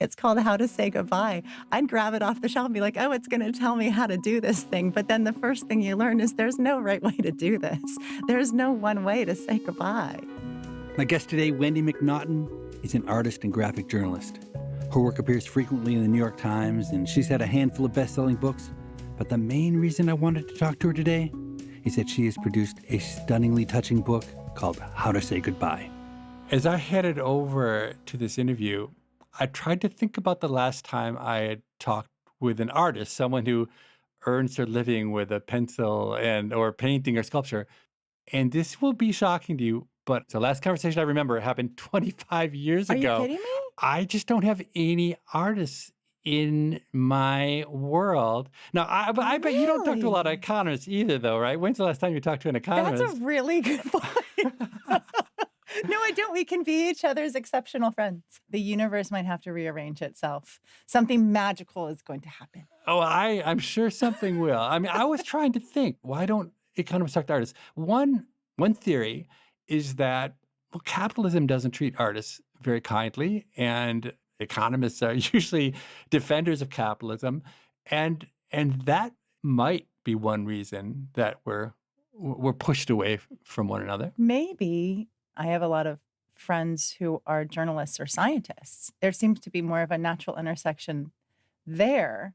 It's called How to Say Goodbye. I'd grab it off the shelf and be like, oh, it's going to tell me how to do this thing. But then the first thing you learn is there's no right way to do this. There's no one way to say goodbye. My guest today, Wendy MacNaughton, is an artist and graphic journalist. Her work appears frequently in the New York Times, and she's had a handful of best-selling books. But the main reason I wanted to talk to her today is that she has produced a stunningly touching book called How to Say Goodbye. As I headed over to this interview, I tried to think about the last time I had talked with an artist, someone who earns their living with a pencil or painting or sculpture. And this will be shocking to you, but the last conversation I remember happened 25 years Are you ago. kidding me? I just don't have any artists in my world. Now, I bet you don't talk to a lot of Really? economists either, though, right? When's the last time you talked to an economist? That's a really good point. No, I don't. We can be each other's exceptional friends. The universe might have to rearrange itself. Something magical is going to happen. Oh, I'm sure something will. I mean, I was trying to think, why don't economists talk to artists? One theory is that, well, capitalism doesn't treat artists very kindly, and economists are usually defenders of capitalism, and that might be one reason that we're pushed away from one another. Maybe I have a lot of friends who are journalists or scientists. There seems to be more of a natural intersection there.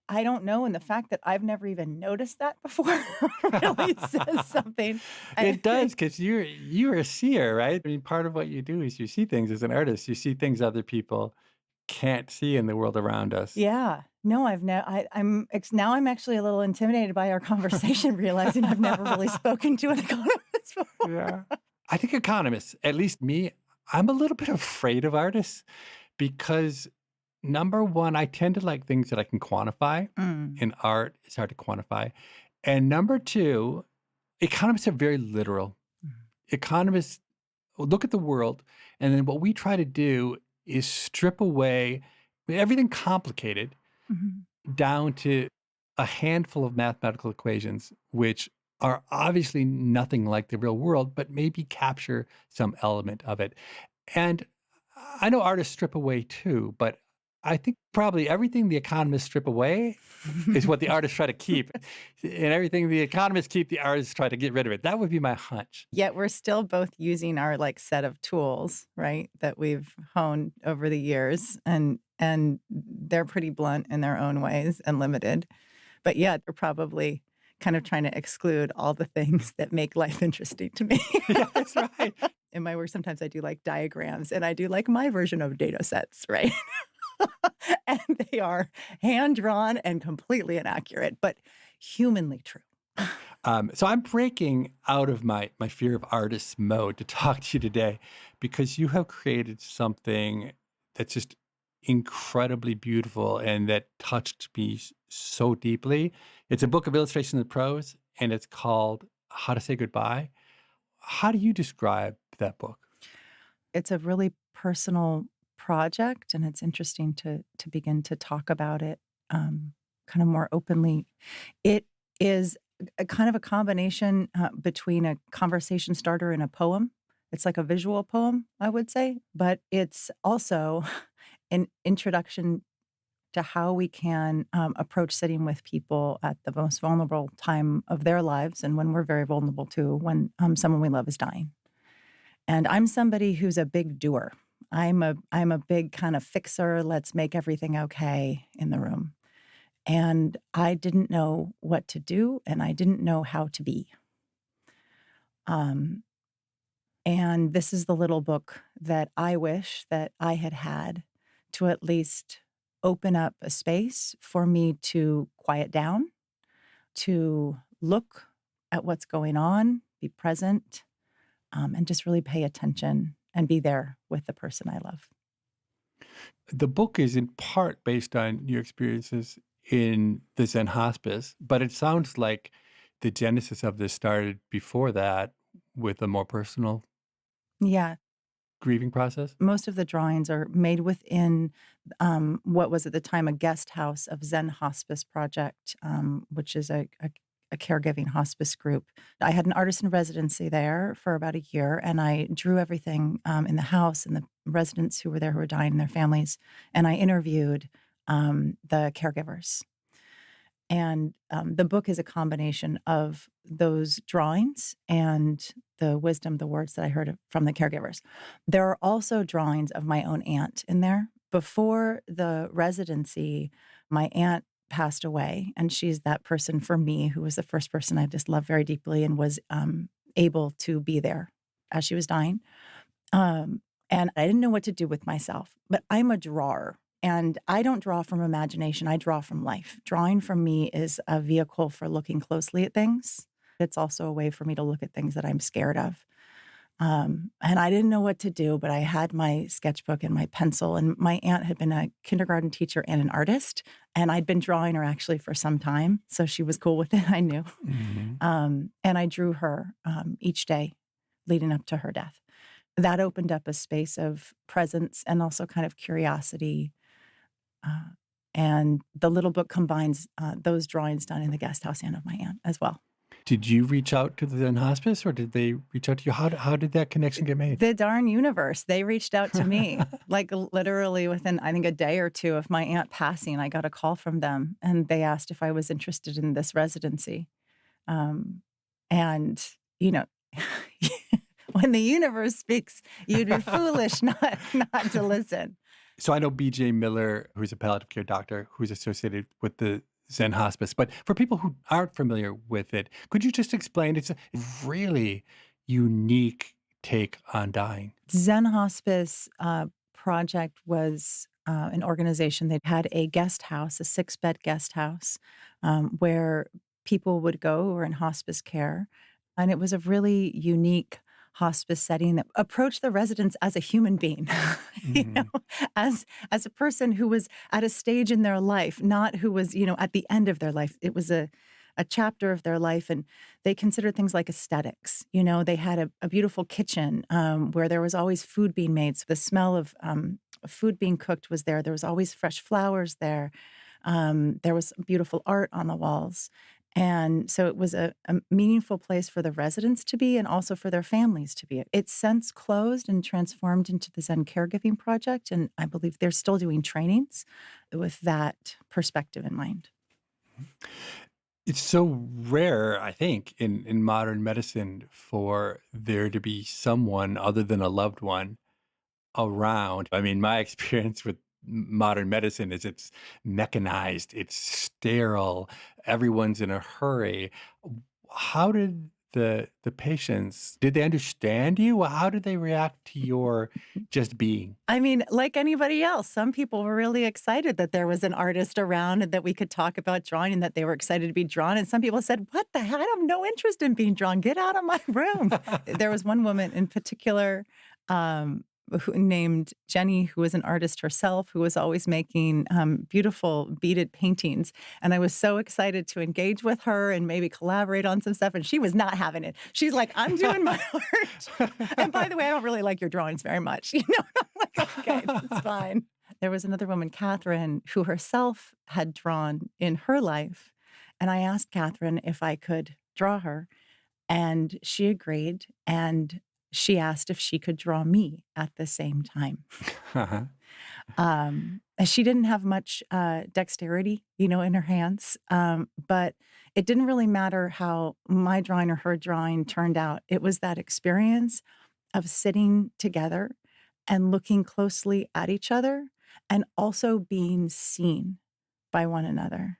I don't know. And the fact that I've never even noticed that before really says something. It does, because you're a seer, right? I mean, part of what you do is you see things as an artist. You see things other people can't see in the world around us. Yeah. No, now I'm actually a little intimidated by our conversation, realizing I've never really spoken to an economist before. Yeah. I think economists, at least me, I'm a little bit afraid of artists because, number one, I tend to like things that I can quantify. In art, it's hard to quantify. And number two, economists are very literal. Economists look at the world, and then what we try to do is strip away everything complicated down to a handful of mathematical equations, which are obviously nothing like the real world, but maybe capture some element of it. And I know artists strip away too, but I think probably everything the economists strip away is what the artists try to keep. And everything the economists keep, the artists try to get rid of it. That would be my hunch. Yet we're still both using our set of tools, right, that we've honed over the years. And they're pretty blunt in their own ways and limited. But yet they're probably kind of trying to exclude all the things that make life interesting to me. Yeah, that's right. In my work, sometimes I do diagrams, and I do my version of data sets, right? And they are hand-drawn and completely inaccurate, but humanly true. So I'm breaking out of my fear of artists mode to talk to you today because you have created something that's just incredibly beautiful and that touched me so deeply. It's a book of illustrations and prose, and it's called How to Say Goodbye. How do you describe that book? It's a really personal project, and it's interesting to begin to talk about it kind of more openly. It is a kind of a combination between a conversation starter and a poem. It's like a visual poem, I would say, but it's also an introduction to how we can approach sitting with people at the most vulnerable time of their lives, and when we're very vulnerable too, when someone we love is dying. And I'm somebody who's a big doer. I'm a big kind of fixer. Let's make everything okay in the room. And I didn't know what to do, and I didn't know how to be. And this is the little book that I wish that I had to at least open up a space for me to quiet down, to look at what's going on, be present, and just really pay attention and be there with the person I love. The book is in part based on your experiences in the Zen hospice, but it sounds like the genesis of this started before that with a more personal Yeah. grieving process. Most of the drawings are made within what was at the time a guest house of Zen Hospice Project, which is a a caregiving hospice group. I had an artist in residency there for about a year, and I drew everything in the house and the residents who were there who were dying and their families, and I interviewed the caregivers. And the book is a combination of those drawings and the wisdom, the words that I heard from the caregivers. There are also drawings of my own aunt in there. Before the residency, my aunt passed away, and she's that person for me who was the first person I just loved very deeply and was able to be there as she was dying. And I didn't know what to do with myself, but I'm a drawer. And I don't draw from imagination, I draw from life. Drawing for me is a vehicle for looking closely at things. It's also a way for me to look at things that I'm scared of. And I didn't know what to do, but I had my sketchbook and my pencil. And my aunt had been a kindergarten teacher and an artist. And I'd been drawing her actually for some time. So she was cool with it, I knew. Mhm. And I drew her each day leading up to her death. That opened up a space of presence and also kind of curiosity. And the little book combines those drawings done in the guest house and of my aunt as well. Did you reach out to the Zen hospice, or did they reach out to you? How did that connection get made? The darn universe, they reached out to me, like literally within, I think, a day or two of my aunt passing, I got a call from them and they asked if I was interested in this residency. And, you know, when the universe speaks, you'd be foolish not to listen. So I know BJ Miller, who's a palliative care doctor, who's associated with the Zen hospice. But for people who aren't familiar with it, could you just explain? It's a really unique take on dying. Zen Hospice Project was an organization that had a guest house, a 6-bed guest house, where people would go who were in hospice care. And it was a really unique hospice setting that approached the residents as a human being, you Mhm. know, as a person who was at a stage in their life, not who was, at the end of their life. It was a chapter of their life, and they considered things like aesthetics. They had a beautiful kitchen where there was always food being made. So the smell of food being cooked was there. There was always fresh flowers there. There was beautiful art on the walls. And so it was a meaningful place for the residents to be and also for their families to be. It's since closed and transformed into the Zen Caregiving Project, and I believe they're still doing trainings with that perspective in mind. It's so rare, I think, in modern medicine for there to be someone other than a loved one around. I mean, my experience with modern medicine is it's mechanized, it's sterile, everyone's in a hurry. How did the patients, did they understand you? How did they react to your just being? I mean, like anybody else, some people were really excited that there was an artist around and that we could talk about drawing and that they were excited to be drawn. And some people said, "What the hell? I have no interest in being drawn. Get out of my room." There was one woman in particular named Jenny, who was an artist herself, who was always making beautiful beaded paintings. And I was so excited to engage with her and maybe collaborate on some stuff. And she was not having it. She's like, "I'm doing my art. And by the way, I don't really like your drawings very much." I'm like, okay, it's fine. There was another woman, Catherine, who herself had drawn in her life. And I asked Catherine if I could draw her. And she agreed. And she asked if she could draw me at the same time. Uh-huh. She didn't have much dexterity, in her hands, but it didn't really matter how my drawing or her drawing turned out. It was that experience of sitting together and looking closely at each other and also being seen by one another.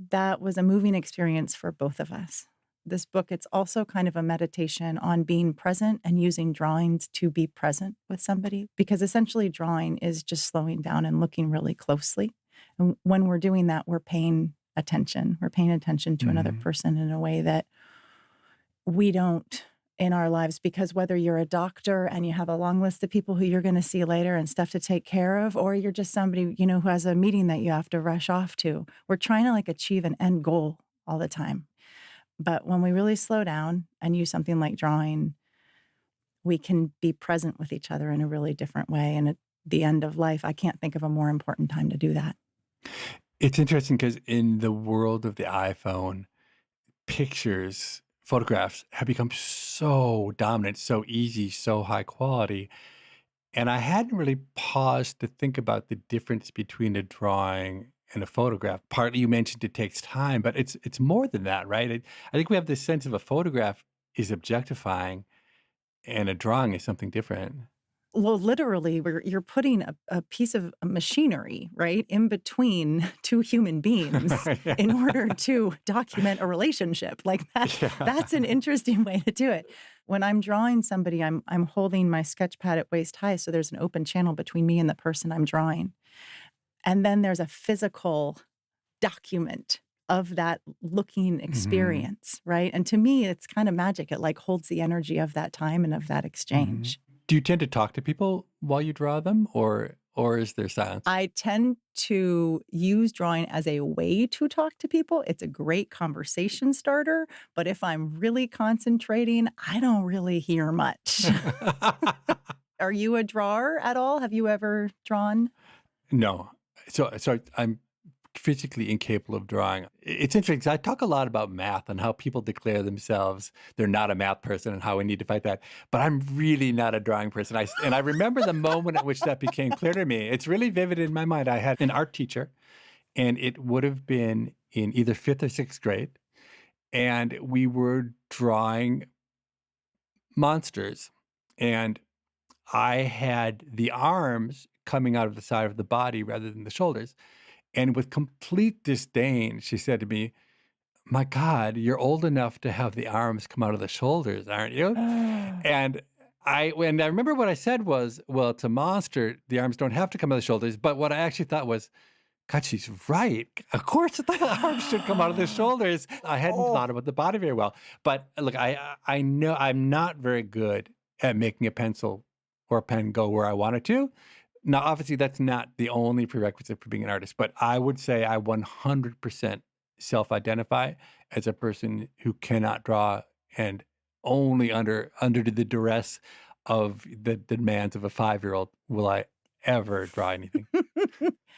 That was a moving experience for both of us. This book, it's also kind of a meditation on being present and using drawings to be present with somebody, because essentially drawing is just slowing down and looking really closely. And when we're doing that, we're paying attention. We're paying attention to another Mhm. person in a way that we don't in our lives, because whether you're a doctor and you have a long list of people who you're going to see later and stuff to take care of, or you're just somebody, who has a meeting that you have to rush off to, we're trying to achieve an end goal all the time. But when we really slow down and use something like drawing, we can be present with each other in a really different way. And at the end of life, I can't think of a more important time to do that. It's interesting because in the world of the iPhone, pictures, photographs have become so dominant, so easy, so high quality. And I hadn't really paused to think about the difference between a drawing and a photograph. Partly you mentioned it takes time, but it's more than that, right? I think we have this sense of a photograph is objectifying and a drawing is something different. Well, literally, you're putting a piece of machinery, right, in between two human beings in Yeah. order to document a relationship. Like that's an Yeah. interesting way to do it. When I'm drawing somebody, I'm holding my sketch pad at waist high, so there's an open channel between me and the person I'm drawing. And then there's a physical document of that looking Mhm. experience, right? And to me, it's kind of magic. It like holds the energy of that time and of that Mhm. exchange. Do you tend to talk to people while you draw them or is there silence? I tend to use drawing as a way to talk to people. It's a great conversation starter, but if I'm really concentrating, I don't really hear much. Are you a drawer at all? Have you ever drawn? No. So I'm physically incapable of drawing. It's interesting 'cause I talk a lot about math and how people declare themselves they're not a math person and how we need to fight that. But I'm really not a drawing person. And I remember the moment at which that became clear to me. It's really vivid in my mind. I had an art teacher, and it would have been in either 5th or 6th grade, and we were drawing monsters. And I had the arms coming out of the side of the body rather than the shoulders. And with complete disdain, she said to me, "My God, you're old enough to have the arms come out of the shoulders, aren't you?" And I remember what I said was, "Well, it's a monster. The arms don't have to come out of the shoulders." But what I actually thought was, God, she's right. Of course, the arms should come out of the shoulders. I hadn't Oh, thought about the body very well. But look, I know I'm not very good at making a pencil or a pen go where I want it to. Now, obviously, that's not the only prerequisite for being an artist, but I would say I 100% self-identify as a person who cannot draw and only under the duress of the demands of a 5-year-old will I ever draw anything.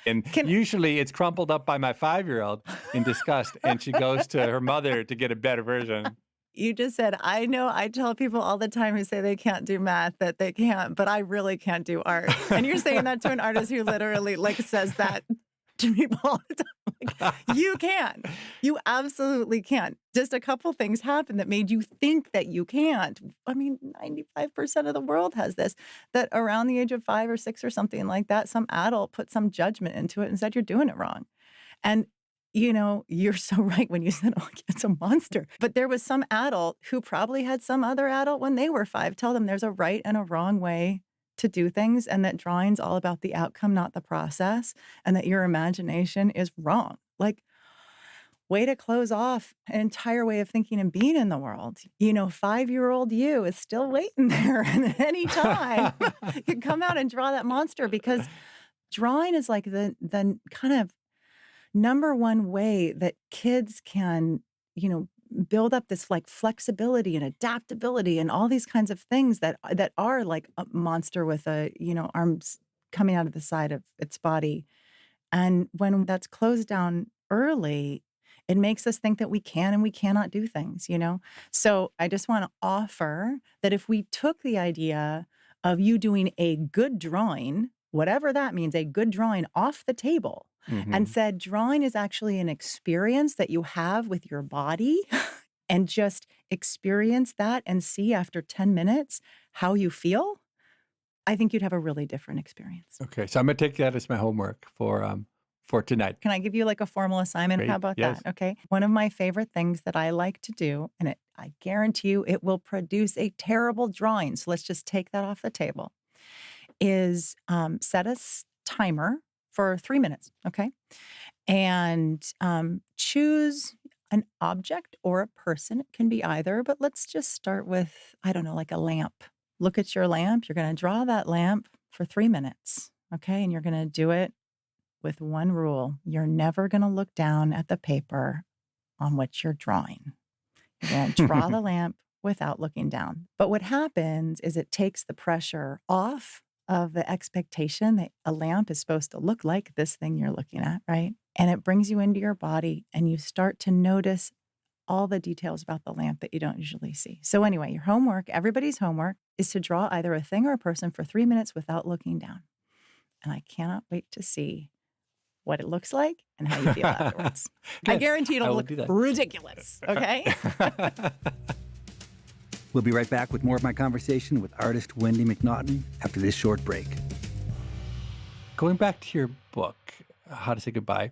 And can usually it's crumpled up by my 5-year-old in disgust, and she goes to her mother to get a better version. you just said, I know I tell people all the time who say they can't do math that they can't, but I really can't do art. And you're saying that to an artist who literally like says that to people all the time. Like, you can. You absolutely can. Just a couple things happened that made you think that you can't. I mean, 95% of the world has this, that around the age of 5 or 6 or something like that, some adult put some judgment into it and said, you're doing it wrong. And, you're so right when you said, "Oh, it's a monster." But there was some adult who probably had some other adult when they were 5 tell them there's a right and a wrong way to do things, and that drawing's all about the outcome, not the process, and that your imagination is wrong. Like, way to close off an entire way of thinking and being in the world. 5-year-old you is still waiting there, and at any time, you come out and draw that monster because drawing is like the kind of number one way that kids can, you know, build up this like flexibility and adaptability and all these kinds of things that are like a monster with arms coming out of the side of its body. And when that's closed down early, it makes us think that we can and we cannot do things. So I just want to offer that if we took the idea of you doing a good drawing, whatever that means, a good drawing off the table, and Mhm. said drawing is actually an experience that you have with your body and just experience that and see after 10 minutes how you feel, I think you'd have a really different experience. Okay, so I'm gonna take that as my homework for tonight. Can I give you like a formal assignment? How Great. about that? Yes. Okay. One of my favorite things that I like to do, and I guarantee you it will produce a terrible drawing. So let's just take that off the table, is set a timer for 3 minutes. Okay. And choose an object or a person. It can be either, but let's just start with, I don't know, like a lamp. Look at your lamp. You're going to draw that lamp for 3 minutes. Okay. And you're going to do it with one rule. You're never going to look down at the paper on which you're drawing. You're going to draw the lamp without looking down. But what happens is it takes the pressure off of the expectation that a lamp is supposed to look like this thing you're looking at, right? And it brings you into your body and you start to notice all the details about the lamp that you don't usually see. So anyway, your homework, everybody's homework, is to draw either a thing or a person for 3 minutes without looking down. And I cannot wait to see what it looks like and how you feel afterwards. I Good. guarantee I it'll will look do that. ridiculous, okay? We'll be right back with more of my conversation with artist Wendy MacNaughton after this short break. Going back to your book, How to Say Goodbye.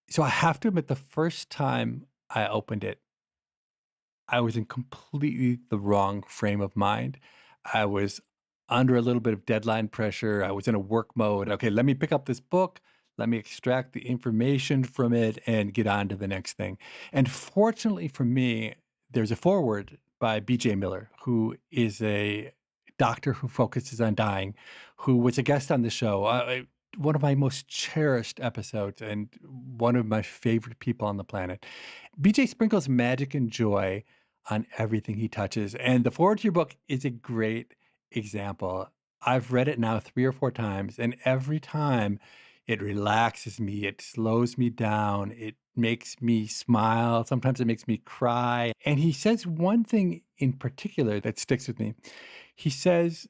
So I have to admit, the first time I opened it, I was in completely the wrong frame of mind. I was under a little bit of deadline pressure. I was in a work mode. Okay, let me pick up this book. Let me extract the information from it and get on to the next thing. And fortunately for me, there's a foreword by B.J. Miller, who is a doctor who focuses on dying, who was a guest on the show. One of my most cherished episodes and one of my favorite people on the planet. BJ sprinkles magic and joy on everything he touches. And the forward to your book is a great example. I've read it now 3 or 4 times, and every time it relaxes me, it slows me down, it makes me smile, sometimes it makes me cry. And he says one thing in particular that sticks with me. He says,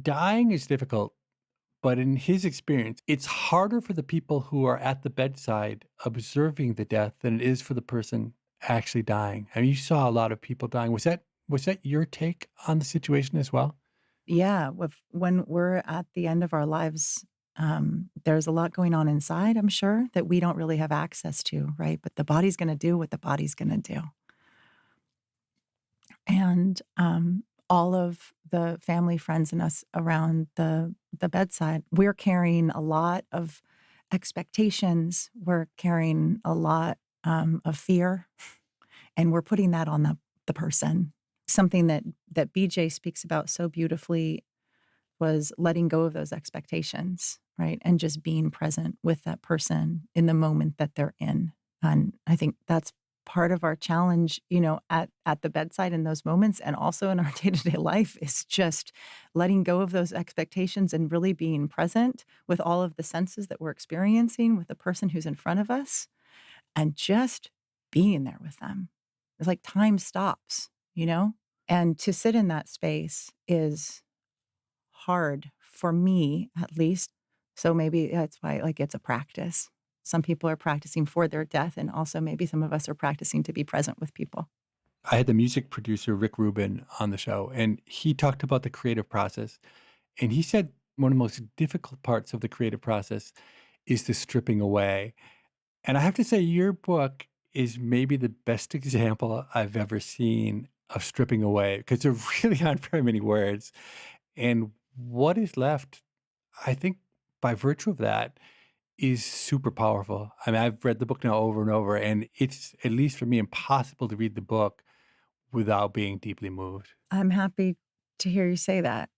dying is difficult, but in his experience, it's harder for the people who are at the bedside observing the death than it is for the person actually dying. I mean, you saw a lot of people dying. Was that your take on the situation as well? Yeah, when we're at the end of our lives, there's a lot going on inside, I'm sure, that we don't really have access to, right? But the body's gonna do what the body's gonna do. And, all of the family, friends, and us around the bedside, we're carrying a lot of expectations. We're carrying a lot, of fear, and we're putting that on the person. Something that BJ speaks about so beautifully was letting go of those expectations, right? And just being present with that person in the moment that they're in. And I think that's part of our challenge, at the bedside in those moments and also in our day-to-day life is just letting go of those expectations and really being present with all of the senses that we're experiencing with the person who's in front of us and just being there with them. It's like time stops, you know? And to sit in that space is hard for me, at least. So maybe that's why, like, it's a practice. Some people are practicing for their death, and also maybe some of us are practicing to be present with people. I had the music producer, Rick Rubin, on the show, and he talked about the creative process. And he said one of the most difficult parts of the creative process is the stripping away. And I have to say, your book is maybe the best example I've ever seen of stripping away because there really aren't very many words. And what is left, I think, by virtue of that, is super powerful. I mean, I've read the book now over and over, and it's, at least for me, impossible to read the book without being deeply moved. I'm happy to hear you say that.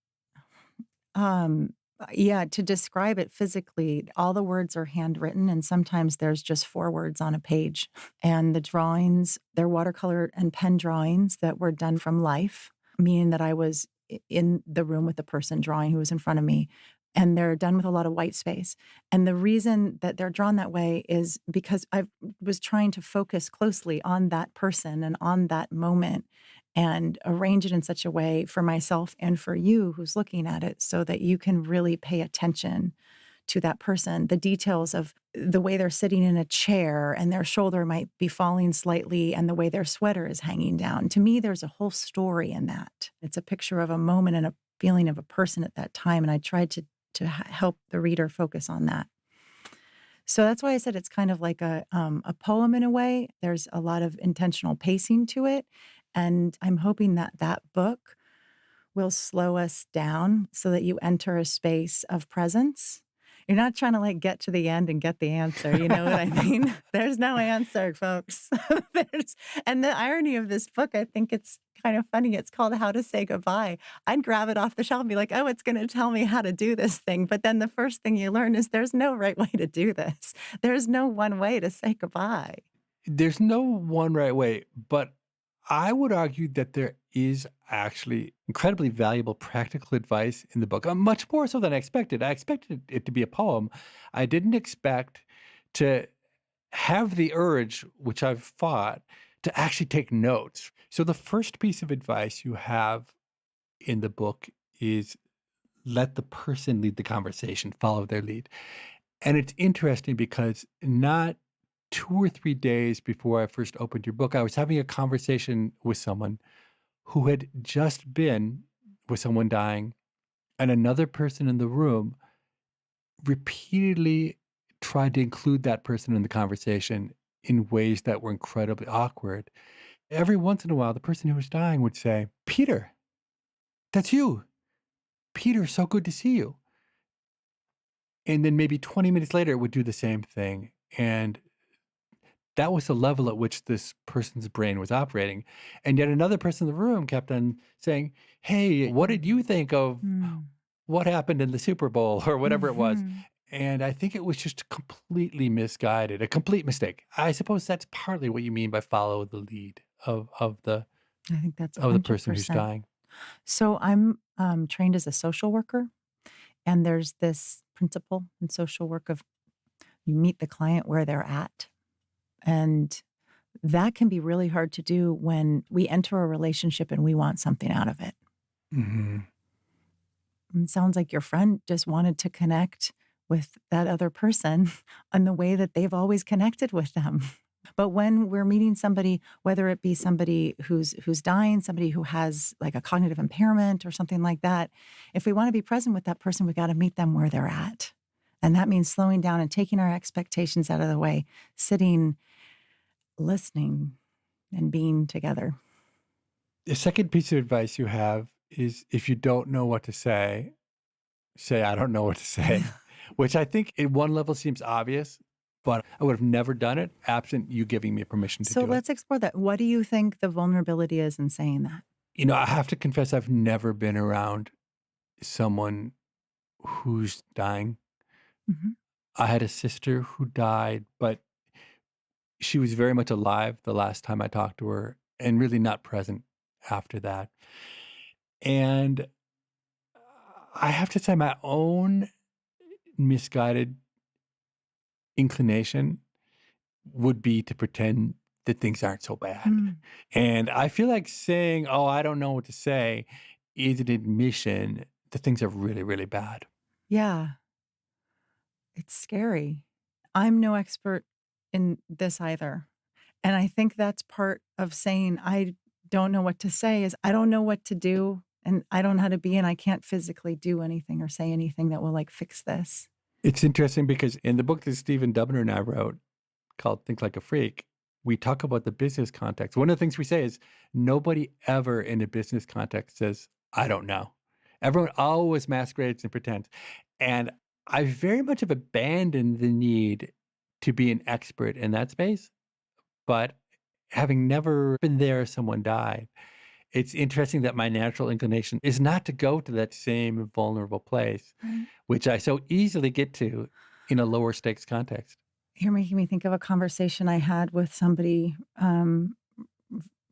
Um, yeah, to describe it physically, all the words are handwritten, and sometimes there's just 4 words on a page. And the drawings, they're watercolor and pen drawings that were done from life, meaning that I was in the room with the person drawing who was in front of me. And they're done with a lot of white space. And the reason that they're drawn that way is because I was trying to focus closely on that person and on that moment and arrange it in such a way for myself and for you who's looking at it so that you can really pay attention to that person. The details of the way they're sitting in a chair and their shoulder might be falling slightly and the way their sweater is hanging down. To me, there's a whole story in that. It's a picture of a moment and a feeling of a person at that time. And I tried to help the reader focus on that. So that's why I said it's kind of like a poem in a way. There's a lot of intentional pacing to it. And I'm hoping that that book will slow us down so that you enter a space of presence. You're not trying to like get to the end and get the answer. You know what I mean? There's no answer, folks. And the irony of this book, I think it's kind of funny. It's called How to Say Goodbye. I'd grab it off the shelf and be like, oh, it's going to tell me how to do this thing. But then the first thing you learn is there's no right way to do this. There's no one way to say goodbye. There's no one right way, but I would argue that there is actually incredibly valuable practical advice in the book, much more so than I expected. I expected it to be a poem. I didn't expect to have the urge, which I've fought, to actually take notes. So the first piece of advice you have in the book is let the person lead the conversation, follow their lead. And it's interesting because not 2 or 3 days before I first opened your book, I was having a conversation with someone who had just been with someone dying, and another person in the room repeatedly tried to include that person in the conversation in ways that were incredibly awkward. Every once in a while, the person who was dying would say, "Peter, that's you. Peter, so good to see you." And then maybe 20 minutes later, it would do the same thing. And that was the level at which this person's brain was operating. And yet another person in the room kept on saying, "Hey, what did you think of Mm. what happened in the Super Bowl?" or whatever it was. Mhm. And I think it was just completely misguided, a complete mistake. I suppose that's partly what you mean by follow the lead I think that's of the person who's 100%. dying. So I'm trained as a social worker, and there's this principle in social work of you meet the client where they're at. And that can be really hard to do when we enter a relationship and we want something out of it. Mhm. It sounds like your friend just wanted to connect with that other person in the way that they've always connected with them. But when we're meeting somebody, whether it be somebody who's dying, somebody who has like a cognitive impairment or something like that, if we want to be present with that person, we got to meet them where they're at. And that means slowing down and taking our expectations out of the way, sitting, listening, and being together. The second piece of advice you have is if you don't know what to say, say, "I don't know what to say," which I think at one level seems obvious, but I would have never done it absent you giving me permission to So do it. let's explore that. What do you think the vulnerability is in saying that? I have to confess I've never been around someone who's dying. Mhm. I had a sister who died, but she was very much alive the last time I talked to her and really not present after that. And I have to say my own misguided inclination would be to pretend that things aren't so bad. Mm. And I feel like saying, "Oh, I don't know what to say," is an admission that things are really, really bad. Yeah, it's scary. I'm no expert in this either. And I think that's part of saying I don't know what to say is I don't know what to do and I don't know how to be and I can't physically do anything or say anything that will like fix this. It's interesting because in the book that Stephen Dubner and I wrote called Think Like a Freak, we talk about the business context. One of the things we say is nobody ever in a business context says, "I don't know." Everyone always masquerades and pretends. And I very much have abandoned the need to be an expert in that space. But having never been there as someone died, it's interesting that my natural inclination is not to go to that same vulnerable place, Right. which I so easily get to in a lower stakes context. You're making me think of a conversation I had with somebody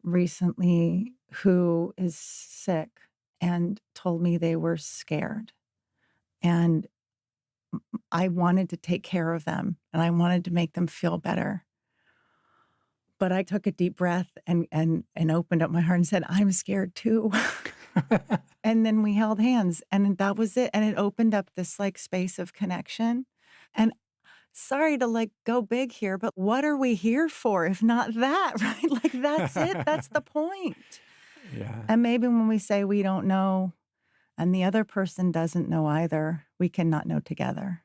recently who is sick and told me they were scared. And I wanted to take care of them and I wanted to make them feel better. But I took a deep breath and opened up my heart and said, "I'm scared too." And then we held hands and that was it. And it opened up this like space of connection. And sorry to like go big here, but what are we here for if not that, right? Like that's it. That's the point. Yeah. And maybe when we say we don't know and the other person doesn't know either, we cannot know together.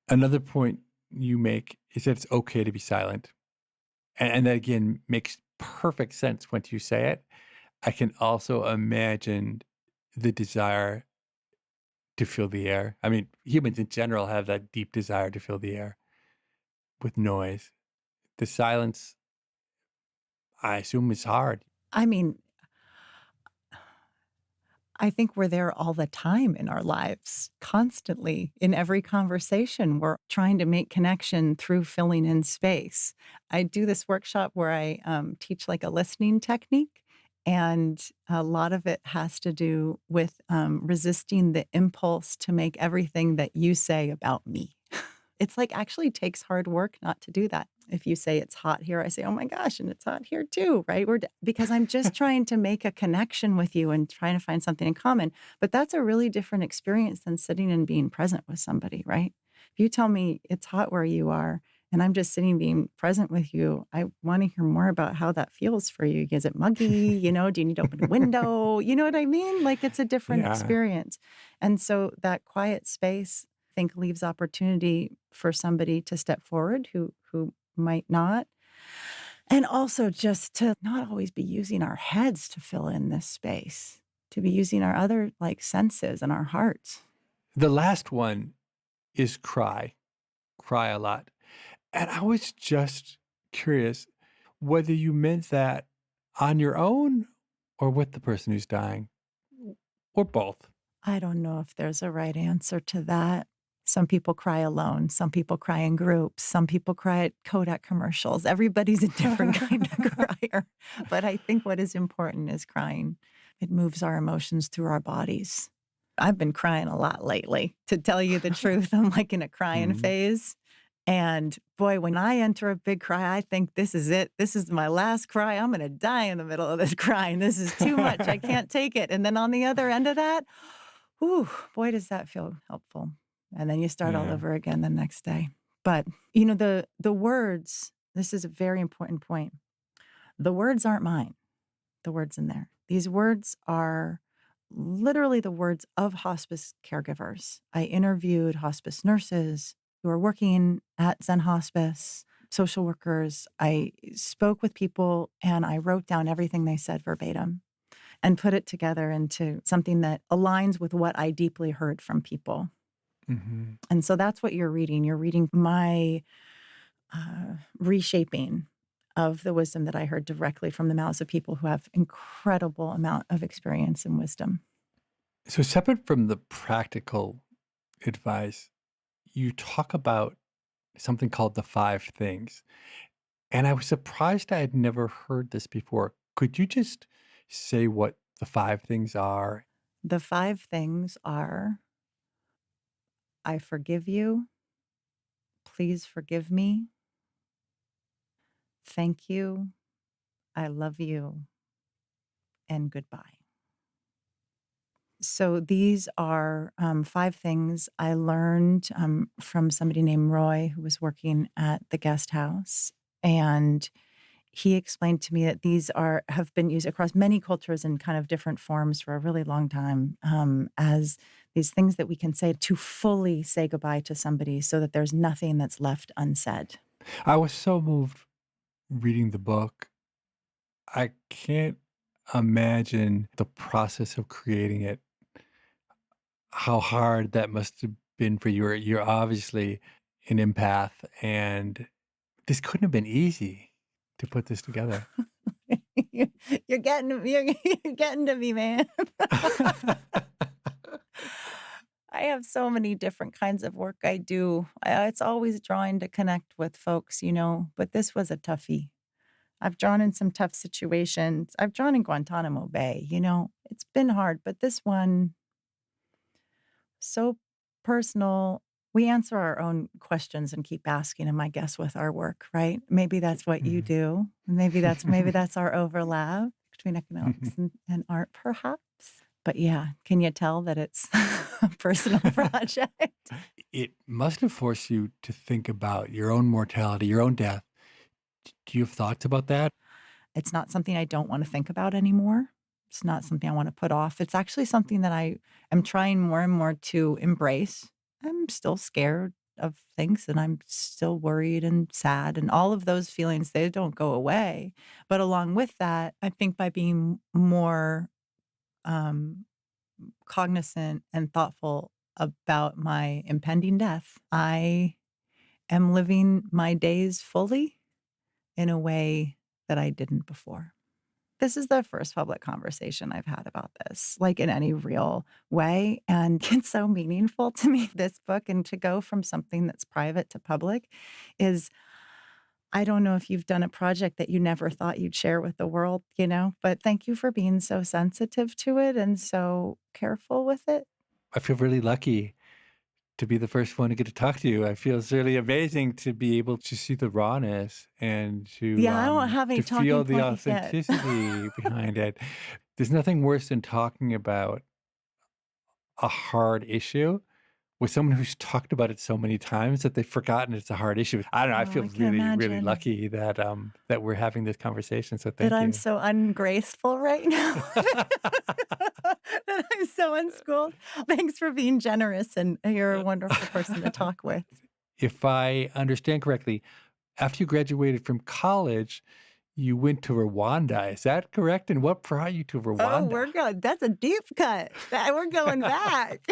Another point you make is that it's okay to be silent. And that again makes perfect sense once you say it. I can also imagine the desire to fill the air. I mean, humans in general have that deep desire to fill the air with noise. The silence, I assume, is hard. I mean, I think we're there all the time in our lives, constantly. In every conversation, we're trying to make connection through filling in space. I do this workshop where I teach like a listening technique, and a lot of it has to do with resisting the impulse to make everything that you say about me. It's like actually takes hard work not to do that. If you say it's hot here, I say, "Oh my gosh, and it's hot here too," right? Because I'm just trying to make a connection with you and trying to find something in common. But that's a really different experience than sitting and being present with somebody, right? If you tell me it's hot where you are and I'm just sitting being present with you, I want to hear more about how that feels for you. Is it muggy? Do you need to open a window? You know what I mean? Like it's a different Yeah. experience. And so that quiet space, I think, leaves opportunity for somebody to step forward who might not. And also just to not always be using our heads to fill in this space, to be using our other like senses and our hearts. The last one is cry a lot. And I was just curious whether you meant that on your own or with the person who's dying, or both. I don't know if there's a right answer to that. Some people cry alone. Some people cry in groups. Some people cry at Kodak commercials. Everybody's a different kind of crier. But I think what is important is crying. It moves our emotions through our bodies. I've been crying a lot lately, to tell you the truth. I'm like in a crying Mhm. phase. And boy, when I enter a big cry, I think this is it. This is my last cry. I'm going to die in the middle of this crying. This is too much. I can't take it. And then on the other end of that, whew, boy, does that feel helpful. And then you start all Yeah. over again the next day. But, the words, this is a very important point. The words aren't mine, the words in there. These words are literally the words of hospice caregivers. I interviewed hospice nurses who are working at Zen Hospice, social workers. I spoke with people and I wrote down everything they said verbatim and put it together into something that aligns with what I deeply heard from people. Mhm. And so that's what you're reading. You're reading my reshaping of the wisdom that I heard directly from the mouths of people who have incredible amount of experience and wisdom. So, separate from the practical advice, you talk about something called the five things. And I was surprised I had never heard this before. Could you just say what the five things are? The five things are: I forgive you, please forgive me, thank you, I love you, and goodbye. So these are five things I learned from somebody named Roy who was working at the guest house. And he explained to me that these have been used across many cultures in kind of different forms for a really long time, as these things that we can say to fully say goodbye to somebody so that there's nothing that's left unsaid. I was so moved reading the book. I can't imagine the process of creating it, how hard that must have been for you. You're obviously an empath, and this couldn't have been easy to put this together. you're, you're getting to me, man. I have so many different kinds of work I do. It's always drawing to connect with folks, but this was a toughie. I've drawn in some tough situations. I've drawn in Guantanamo Bay, it's been hard, but this one, so personal. We answer our own questions and keep asking them, I guess, with our work, right? Maybe that's what you Mhm. do. Maybe that's our overlap between economics and art, perhaps. But yeah, can you tell that it's a personal project? It must have forced you to think about your own mortality, your own death. Do you have thoughts about that? It's not something I don't want to think about anymore. It's not something I want to put off. It's actually something that I am trying more and more to embrace. I'm still scared of things and I'm still worried and sad and all of those feelings, they don't go away. But along with that, I think by being more um, cognizant and thoughtful about my impending death, I am living my days fully in a way that I didn't before. This is the first public conversation I've had about this, like in any real way. And it's so meaningful to me, this book. And to go from something that's private to public is, I don't know if you've done a project that you never thought you'd share with the world, but thank you for being so sensitive to it and so careful with it. I feel really lucky to be the first one to get to talk to you. I feel it's really amazing to be able to see the rawness and Yeah, I don't have any to feel talking the points yet. authenticity behind it. There's nothing worse than talking about a hard issue with someone who's talked about it so many times that they've forgotten it's a hard issue. I don't know. I Oh, feel I can really, really imagine lucky that that we're having this conversation. So that thank I'm you. so ungraceful right now, that I'm so unschooled. Thanks for being generous, and you're a wonderful person to talk with. If I understand correctly, after you graduated from college, you went to Rwanda. Is that correct? And what brought you to Oh, Rwanda? we're going that's a deep cut. We're going back.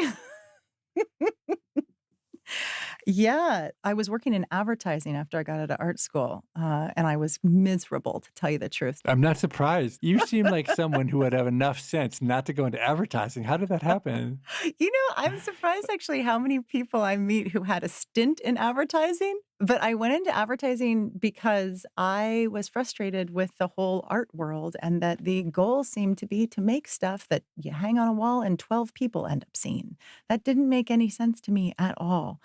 Yeah, I was working in advertising after I got out of art school, and I was miserable, to tell you the truth. I'm not surprised. You seem like someone who would have enough sense not to go into advertising. How did that happen? I'm surprised actually how many people I meet who had a stint in advertising, but I went into advertising because I was frustrated with the whole art world and that the goal seemed to be to make stuff that you hang on a wall and 12 people end up seeing. That didn't make any sense to me at all.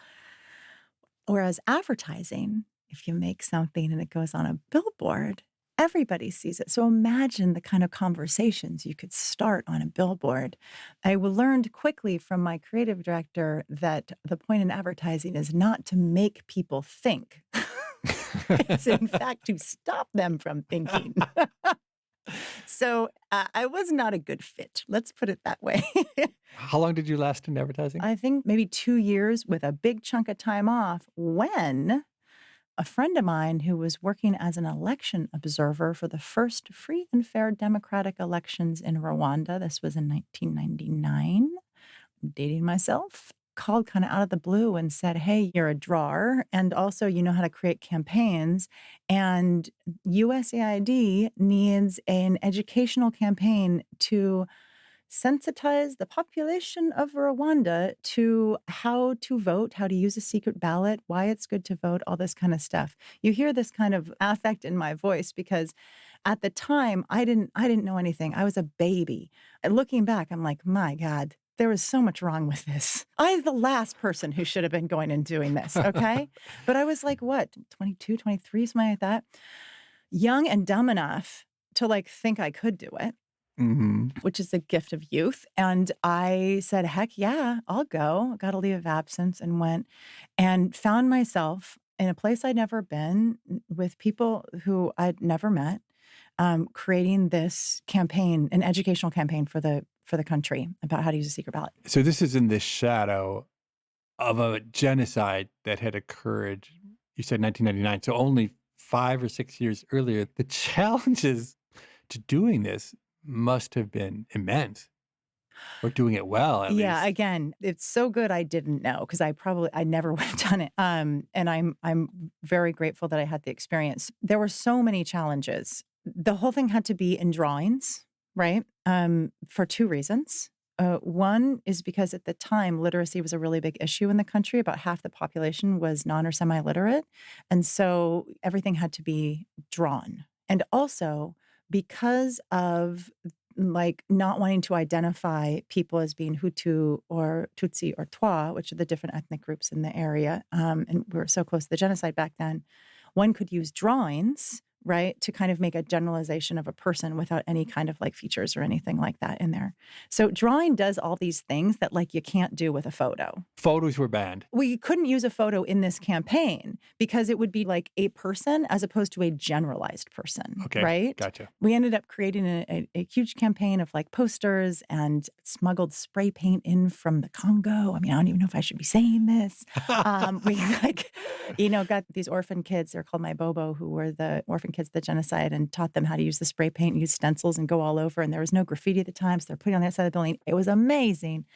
Whereas advertising, if you make something and it goes on a billboard, everybody sees it. So imagine the kind of conversations you could start on a billboard. Learned quickly from my creative director that the point in advertising is not to make people think. It's in fact to stop them from thinking. So I was not a good fit. Let's put it that way. How long did you last in advertising? I think maybe 2 years with a big chunk of time off when a friend of mine who was working as an election observer for the first free and fair democratic elections in Rwanda, this was in 1999, I'm dating myself, called kind of out of the blue and said, "Hey, you're a drawer, and also you know how to create campaigns, and USAID needs an educational campaign to sensitize the population of Rwanda to how to vote, how to use a secret ballot, why it's good to vote, all this kind of stuff." You hear this kind of affect in my voice because at the time I didn't know anything. I was a baby. And looking back, I'm like, my God, there was so much wrong with this. I'm the last person who should have been going and doing this, okay? But I was like, what, 22, 23, something like that? Young and dumb enough to like think I could do it, Hmm. which is the gift of youth. And I said, heck yeah, I'll go. Got a leave of absence and went and found myself in a place I'd never been with people who I'd never met, creating this campaign, an educational campaign for the country about how to use a secret ballot. So this is in the shadow of a genocide that had occurred, you said 1999, so only 5 or 6 years earlier. The challenges to doing this must have been immense, or doing it well, at Yeah, least. again, it's so good I didn't know because I never would have done it. And I'm very grateful that I had the experience. There were so many challenges. The whole thing had to be in drawings, right? For two reasons. One is because at the time, literacy was a really big issue in the country. About half the population was non or semi-literate. And so everything had to be drawn. And also because of like not wanting to identify people as being Hutu or Tutsi or Twa, which are the different ethnic groups in the area. And we were so close to the genocide back then. One could use drawings, right, to kind of make a generalization of a person without any kind of like features or anything like that in there. So drawing does all these things that like you can't do with a photo. Photos were banned. We couldn't use a photo in this campaign because it would be like a person as opposed to a generalized person, Okay, right? gotcha. We ended up creating a huge campaign of like posters and smuggled spray paint in from the Congo. I mean, I don't even know if I should be saying this. We like, got these orphan kids, they're called my Bobo, who were the orphan kids, the genocide, and taught them how to use the spray paint, use stencils and go all over. And there was no graffiti at the time. So they're putting on that side of the building. It was amazing.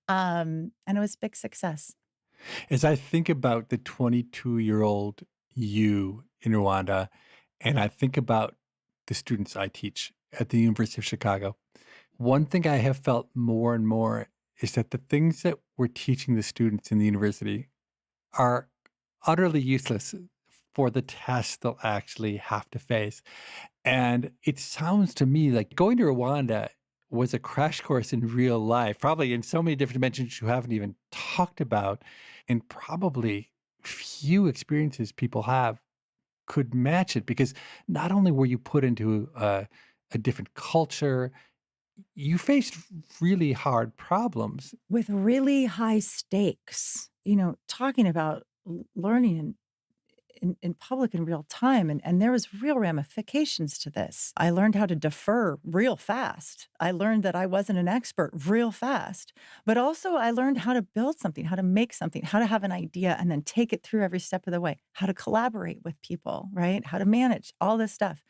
And it was a big success. As I think about the 22-year-old you in Rwanda, and I think about the students I teach at the University of Chicago. One thing I have felt more and more is that the things that we're teaching the students in the university are utterly useless for the tests they'll actually have to face. And it sounds to me like going to Rwanda was a crash course in real life, probably in so many different dimensions you haven't even talked about, and probably few experiences people have could match it because not only were you put into a different culture, you faced really hard problems. With really high stakes, talking about learning in public in real time. And there was real ramifications to this. I learned how to defer real fast. I learned that I wasn't an expert real fast. But also I learned how to build something, how to make something, how to have an idea and then take it through every step of the way, how to collaborate with people, right? How to manage all this stuff.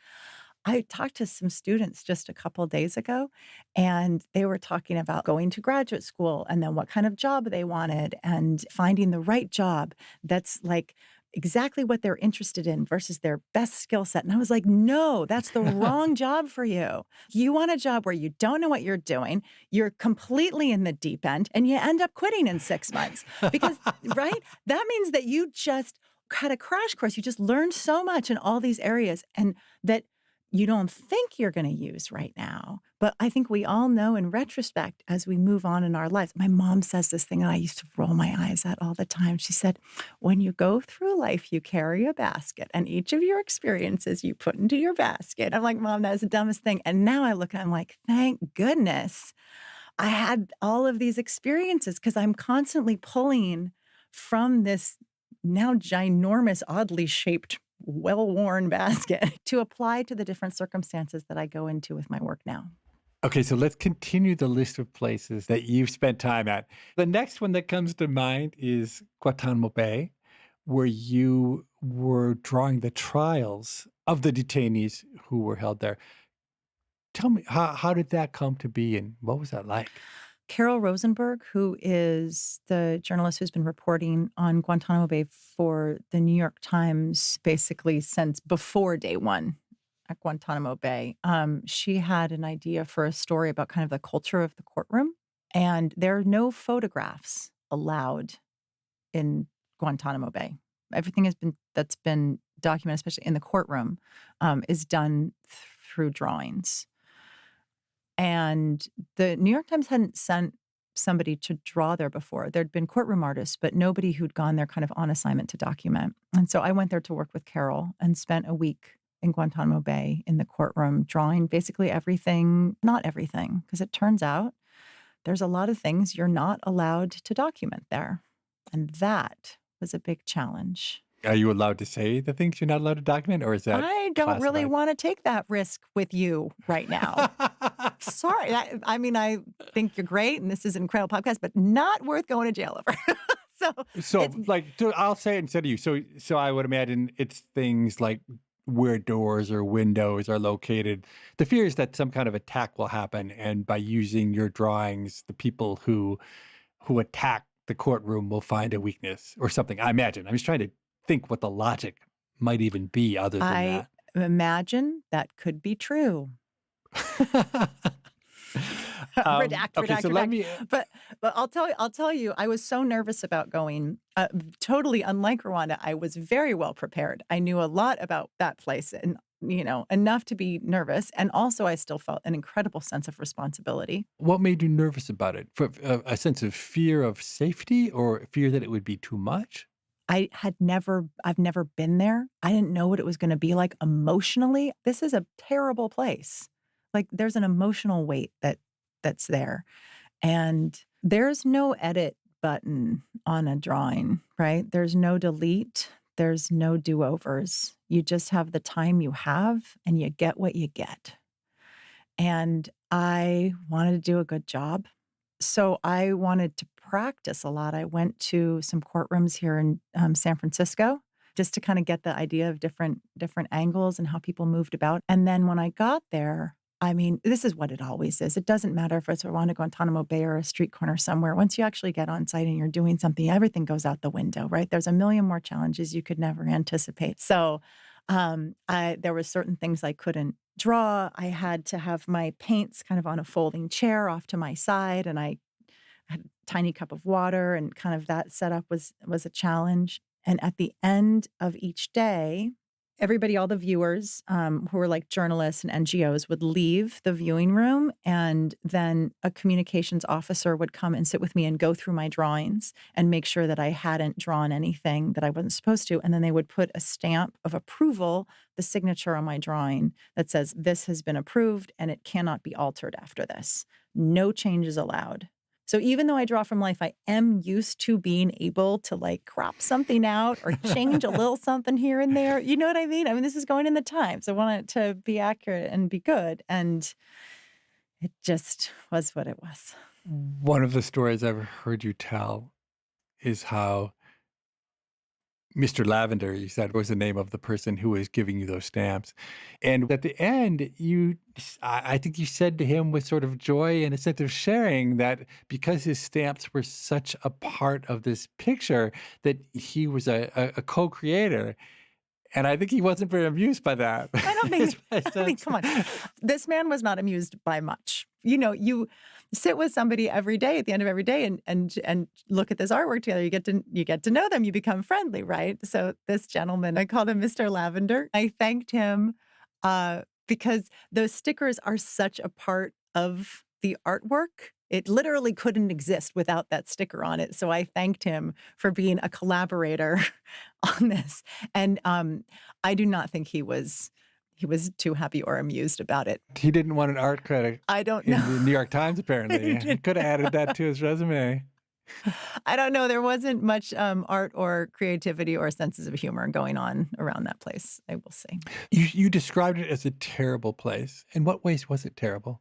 I talked to some students just a couple of days ago, and they were talking about going to graduate school and then what kind of job they wanted and finding the right job that's like exactly what they're interested in versus their best skill set. And I was like, no, that's the wrong job for you. You want a job where you don't know what you're doing, you're completely in the deep end, and you end up quitting in 6 months. Because, right? That means that you just had a crash course. You just learned so much in all these areas and that you don't think you're going to use right now. But I think we all know in retrospect as we move on in our lives. My mom says this thing and I used to roll my eyes at all the time. She said, when you go through life, you carry a basket and each of your experiences you put into your basket. I'm like, Mom, that is the dumbest thing. And now I look and I'm like, thank goodness I had all of these experiences because I'm constantly pulling from this now ginormous, oddly shaped well-worn basket to apply to the different circumstances that I go into with my work now. Okay, so let's continue the list of places that you've spent time at. The next one that comes to mind is Guantanamo Bay, where you were drawing the trials of the detainees who were held there. Tell me, how did that come to be and what was that like? Carol Rosenberg, who is the journalist who's been reporting on Guantanamo Bay for the New York Times basically since before day one at Guantanamo Bay, she had an idea for a story about kind of the culture of the courtroom. And there are no photographs allowed in Guantanamo Bay. Everything that's been documented, especially in the courtroom, is done through drawings. And the New York Times hadn't sent somebody to draw there before. There'd been courtroom artists, but nobody who'd gone there kind of on assignment to document. And so I went there to work with Carol and spent a week in Guantanamo Bay in the courtroom drawing basically everything, not everything, because it turns out there's a lot of things you're not allowed to document there. And that was a big challenge. Are you allowed to say the things you're not allowed to document, or is that I don't really want to take that risk with you right now. Sorry. I think you're great and this is an incredible podcast, but not worth going to jail over. I'll say it instead of you. So I would imagine it's things like where doors or windows are located. The fear is that some kind of attack will happen, and by using your drawings, the people who attack the courtroom will find a weakness or something. I imagine. I'm just trying to think what the logic might even be other than that. I imagine that could be true. Redact. But I'll tell you, I was so nervous about going. Totally unlike Rwanda, I was very well prepared. I knew a lot about that place, and enough to be nervous. And also, I still felt an incredible sense of responsibility. What made you nervous about it? A sense of fear of safety, or fear that it would be too much? I've never been there. I didn't know what it was going to be like emotionally. This is a terrible place. Like there's an emotional weight that's there. And there's no edit button on a drawing, right? There's no delete. There's no do-overs. You just have the time you have and you get what you get. And I wanted to do a good job. So I wanted to practice a lot. I went to some courtrooms here in San Francisco just to kind of get the idea of different angles and how people moved about. And then when I got there, I mean, this is what it always is. It doesn't matter if it's Rwanda, Guantanamo Bay, or a street corner somewhere. Once you actually get on site and you're doing something, everything goes out the window, right? There's a million more challenges you could never anticipate. So there were certain things I couldn't draw, I had to have my paints kind of on a folding chair off to my side, and I had a tiny cup of water, and kind of that setup was a challenge. And at the end of each day, everybody, all the viewers who were like journalists and NGOs would leave the viewing room, and then a communications officer would come and sit with me and go through my drawings and make sure that I hadn't drawn anything that I wasn't supposed to. And then they would put a stamp of approval, the signature on my drawing that says, this has been approved and it cannot be altered after this. No changes allowed. So even though I draw from life, I am used to being able to like crop something out or change a little something here and there. You know what I mean? I mean, this is going in the Times. I want it to be accurate and be good. And it just was what it was. One of the stories I've heard you tell is how Mr. Lavender, you said, was the name of the person who was giving you those stamps. And at the end, I think you said to him with sort of joy and a sense of sharing that because his stamps were such a part of this picture, that he was a co-creator. And I think he wasn't very amused by that. I mean, come on. This man was not amused by much. You know, you sit with somebody every day at the end of every day and look at this artwork together. You get to know them. You become friendly, right? So this gentleman, I called him Mr. Lavender. I thanked him because those stickers are such a part of the artwork. It literally couldn't exist without that sticker on it. So I thanked him for being a collaborator on this. And I do not think he was too happy or amused about it. He didn't want an art credit. I don't know. In the New York Times, apparently. He could have added that to his resume. I don't know. There wasn't much art or creativity or senses of humor going on around that place, I will say. You described it as a terrible place. In what ways was it terrible?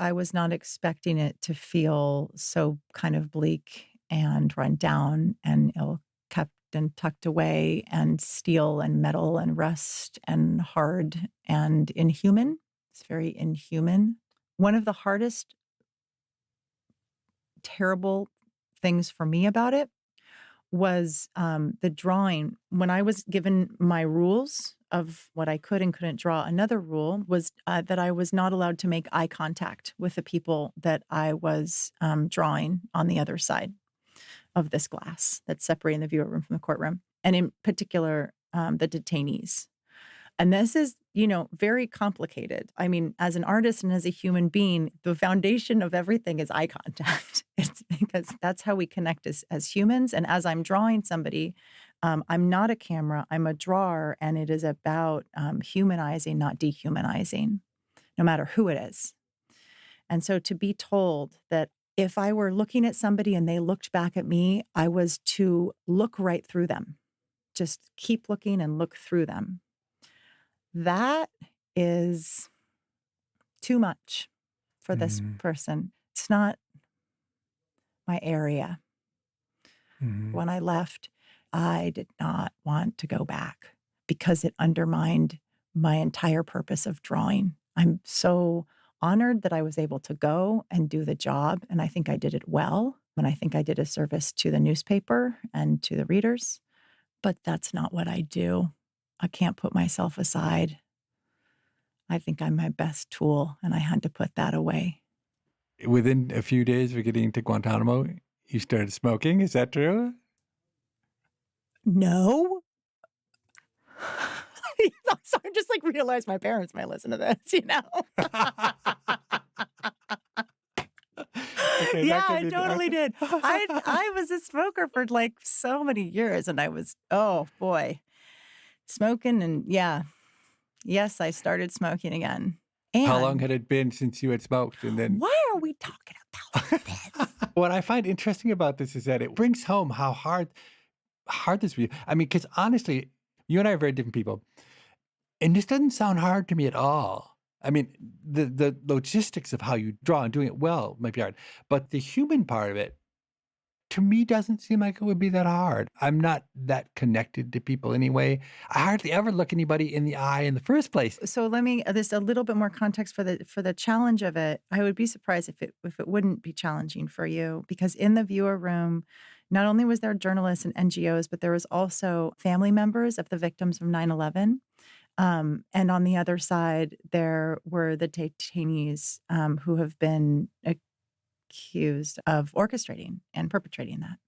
I was not expecting it to feel so kind of bleak and run down and ill-kept and tucked away and steel and metal and rust and hard and inhuman. It's very inhuman. One of the hardest, terrible things for me about it was the drawing. When I was given my rules of what I could and couldn't draw, another rule was that I was not allowed to make eye contact with the people that I was drawing on the other side of this glass that's separating the viewer room from the courtroom, and in particular, the detainees. And this is, very complicated. I mean, as an artist and as a human being, the foundation of everything is eye contact. It's because that's how we connect as humans. And as I'm drawing somebody, I'm not a camera, I'm a drawer, and it is about humanizing, not dehumanizing, no matter who it is. And so to be told that if I were looking at somebody and they looked back at me, I was to look right through them. Just keep looking and look through them. That is too much for this person. It's not my area. When I left, I did not want to go back because it undermined my entire purpose of drawing. I'm so honored that I was able to go and do the job, and I think I did it well, and I think I did a service to the newspaper and to the readers, but that's not what I do. I can't put myself aside. I think I'm my best tool, and I had to put that away. Within a few days of getting to Guantanamo, you started smoking. Is that true? No. So I just realized my parents might listen to this, Okay, yeah, I totally did. I was a smoker for so many years, and I was, oh boy, smoking, and yes, I started smoking again. And how long had it been since you had smoked? And then why are we talking about this? What I find interesting about this is that it brings home how hard this is. I mean, because honestly, you and I are very different people, and this doesn't sound hard to me at all. I mean, the logistics of how you draw and doing it well might be hard, but the human part of it, to me, doesn't seem like it would be that hard. I'm not that connected to people anyway. I hardly ever look anybody in the eye in the first place. So let me this a little bit more context for the challenge of it. I would be surprised if it wouldn't be challenging for you, because in the viewer room, not only was there journalists and NGOs, but there was also family members of the victims of 9/11. And on the other side, there were the detainees who have been accused of orchestrating and perpetrating that.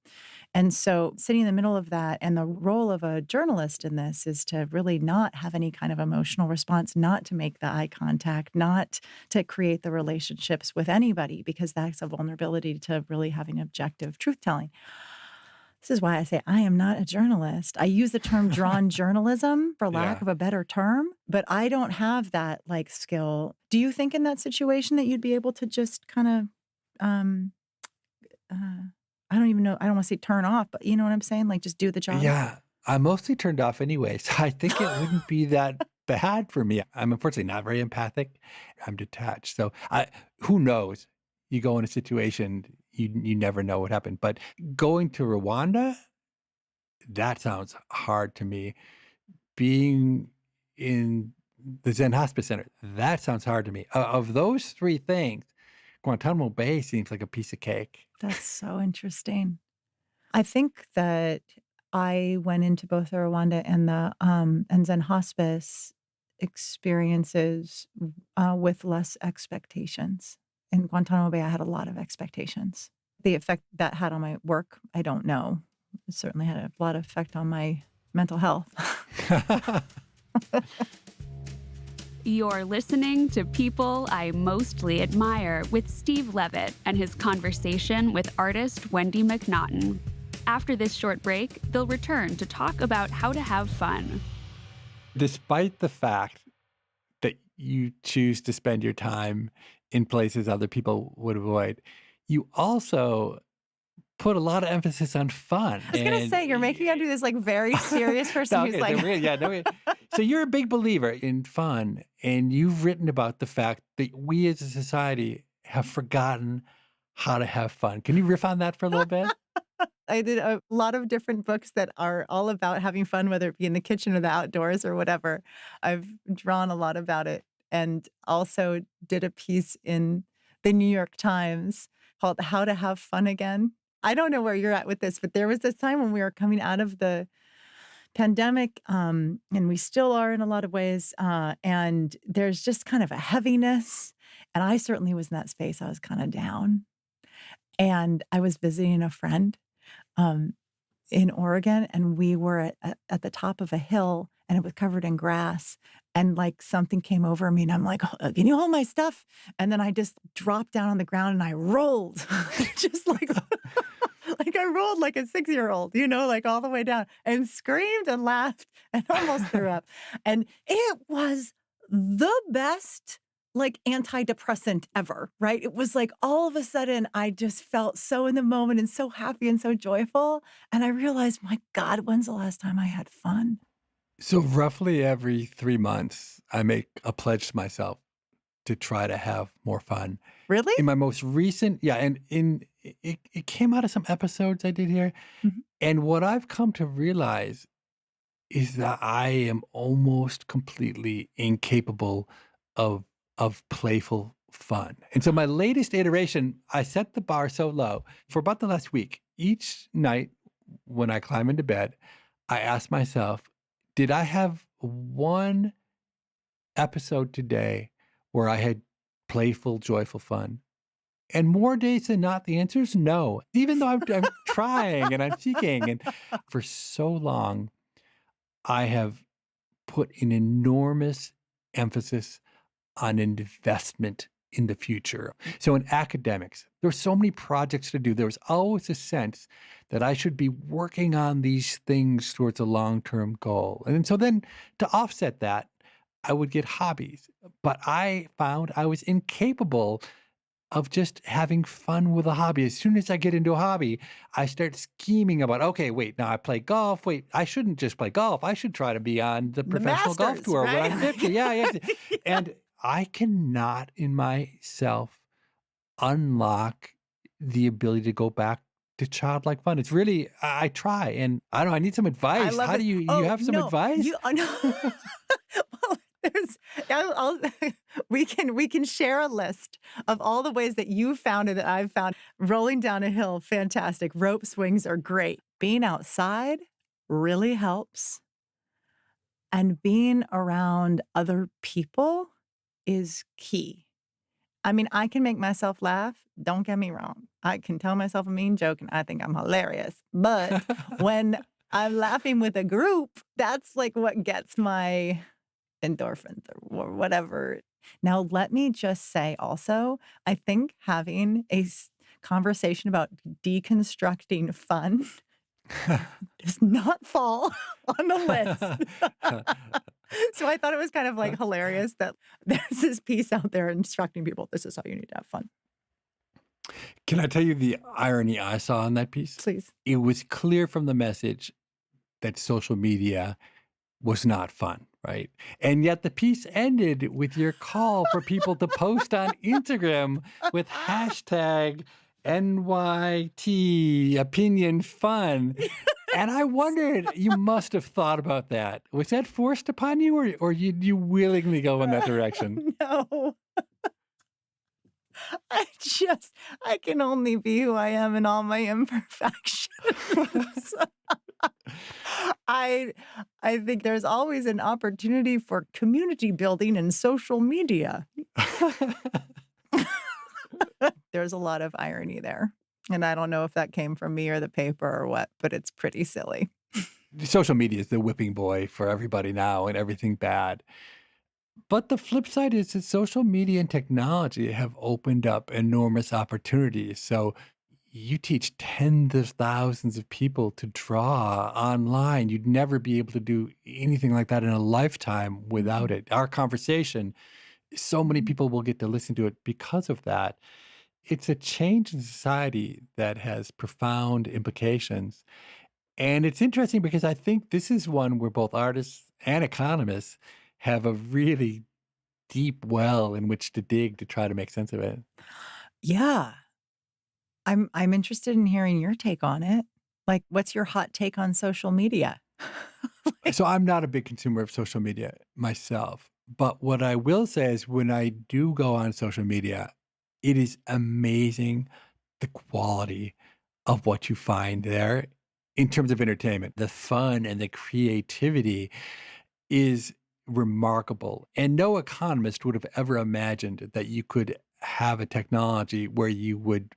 And so sitting in the middle of that, and the role of a journalist in this is to really not have any kind of emotional response, not to make the eye contact, not to create the relationships with anybody, because that's a vulnerability to really having objective truth telling. This is why I say I am not a journalist. I use the term drawn journalism for lack Yeah. of a better term, but I don't have that like skill. Do you think in that situation that you'd be able to just kind of, um, I don't even know, I don't want to say turn off, but you know what I'm saying? Like just do the job? Yeah. I'm mostly turned off anyway, so I think it wouldn't be that bad for me. I'm unfortunately not very empathic. I'm detached. So who knows? You go in a situation, you never know what happened. But going to Rwanda, that sounds hard to me. Being in the Zen Hospice Center, that sounds hard to me. Of those three things, Guantanamo Bay seems like a piece of cake. That's so interesting. I think that I went into both the Rwanda and the and Zen hospice experiences with less expectations. In Guantanamo Bay, I had a lot of expectations. The effect that had on my work, I don't know. It certainly had a lot of effect on my mental health. You're listening to People I Mostly Admire with Steve Levitt and his conversation with artist Wendy MacNaughton. After this short break, they'll return to talk about how to have fun. Despite the fact that you choose to spend your time in places other people would avoid, you also put a lot of emphasis on fun. I was going to say, you're making me do this like very serious person No, who's okay, like, so yeah, no, so you're a big believer in fun, and you've written about the fact that we as a society have forgotten how to have fun. Can you riff on that for a little bit? I did a lot of different books that are all about having fun, whether it be in the kitchen or the outdoors or whatever. I've drawn a lot about it, and also did a piece in the New York Times called How to Have Fun Again. I don't know where you're at with this, but there was this time when we were coming out of the pandemic, and we still are in a lot of ways, and there's just kind of a heaviness, and I certainly was in that space. I was kind of down, and I was visiting a friend um, in Oregon, and we were at the top of a hill, and it was covered in grass, and like something came over me, and I'm like, "Can you hold my stuff?" And then I just dropped down on the ground and I rolled, just like like I rolled like a 6-year-old, like all the way down, and screamed and laughed and almost threw up, and it was the best like antidepressant ever, right? It was like all of a sudden I just felt so in the moment and so happy and so joyful. And I realized, my God, when's the last time I had fun? So roughly every 3 months, I make a pledge to myself to try to have more fun. Really? In my most recent, yeah, and it came out of some episodes I did here. Mhm. And what I've come to realize is that I am almost completely incapable of playful fun. And so my latest iteration, I set the bar so low for about the last week. Each night when I climb into bed, I ask myself, did I have one episode today where I had playful, joyful fun? And more days than not, the answer is no. Even though I'm trying and I'm seeking. And for so long, I have put an enormous emphasis on investment in the future. So in academics, there were so many projects to do. There was always a sense that I should be working on these things towards a long-term goal. And so then to offset that, I would get hobbies. But I found I was incapable of just having fun with a hobby. As soon as I get into a hobby, I start scheming about, okay, wait, now I play golf. Wait, I shouldn't just play golf. I should try to be on the The professional golf Masters, tour when right? I'm 50. Yeah, yeah. And I cannot in myself unlock the ability to go back to childlike fun. It's really, I try, and I don't know, I need some I advice. love How this. do you Oh, have some no, advice? no. Well, we can share a list of all the ways that you found it that I've found. Rolling down a hill, fantastic. Rope swings are great. Being outside really helps. And being around other people is key. I mean, I can make myself laugh. Don't get me wrong. I can tell myself a mean joke and I think I'm hilarious. But when I'm laughing with a group, that's like what gets my endorphins or whatever. Now, let me just say also, I think having a conversation about deconstructing fun does not fall on the list. So I thought it was kind of like hilarious that there's this piece out there instructing people, this is how you need to have fun. Can I tell you the irony I saw in that piece? Please. It was clear from the message that social media was not fun, right? And yet the piece ended with your call for people to post on Instagram with hashtag NYT opinion fun. And I wondered, you must have thought about that. Was that forced upon you or you willingly go in that direction? No. I can only be who I am in all my imperfections. I think there's always an opportunity for community building and social media. There's a lot of irony there. And I don't know if that came from me or the paper or what, but it's pretty silly. Social media is the whipping boy for everybody now and everything bad. But the flip side is that social media and technology have opened up enormous opportunities. So you teach tens of thousands of people to draw online. You'd never be able to do anything like that in a lifetime without it. Our conversation, so many people will get to listen to it because of that. It's a change in society that has profound implications. And it's interesting because I think this is one where both artists and economists have a really deep well in which to dig to try to make sense of it. Yeah. I'm interested in hearing your take on it. Like, what's your hot take on social media? So I'm not a big consumer of social media myself. But what I will say is when I do go on social media, it is amazing the quality of what you find there in terms of entertainment. The fun and the creativity is remarkable. And no economist would have ever imagined that you could have a technology where you would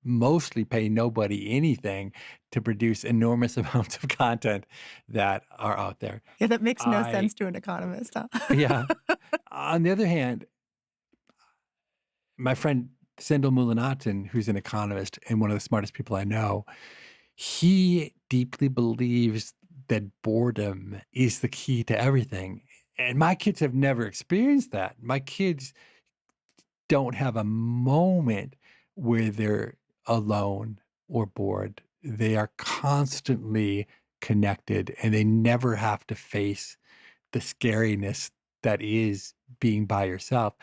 mostly pay nobody anything to produce enormous amounts of content that are out there. Yeah, that makes no sense to an economist, huh? Yeah. On the other hand, my friend Sendel Mullinaton, who's an economist and one of the smartest people I know, he deeply believes that boredom is the key to everything. And my kids have never experienced that. My kids don't have a moment where they're alone or bored. They are constantly connected and they never have to face the scariness that is being by yourself.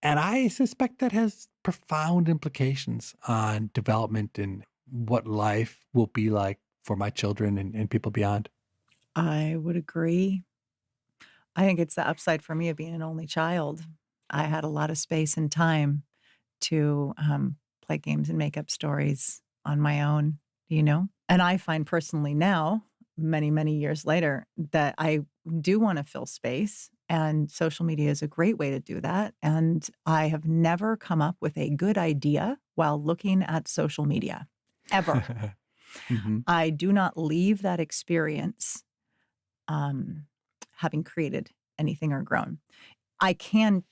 And I suspect that has profound implications on development and what life will be like for my children and people beyond. I would agree. I think it's the upside for me of being an only child. I had a lot of space and time to play games and make up stories on my own, And I find personally now, many, many years later, that I do want to fill space. And social media is a great way to do that. And I have never come up with a good idea while looking at social media, ever. Mm-hmm. I do not leave that experience having created anything or grown. I can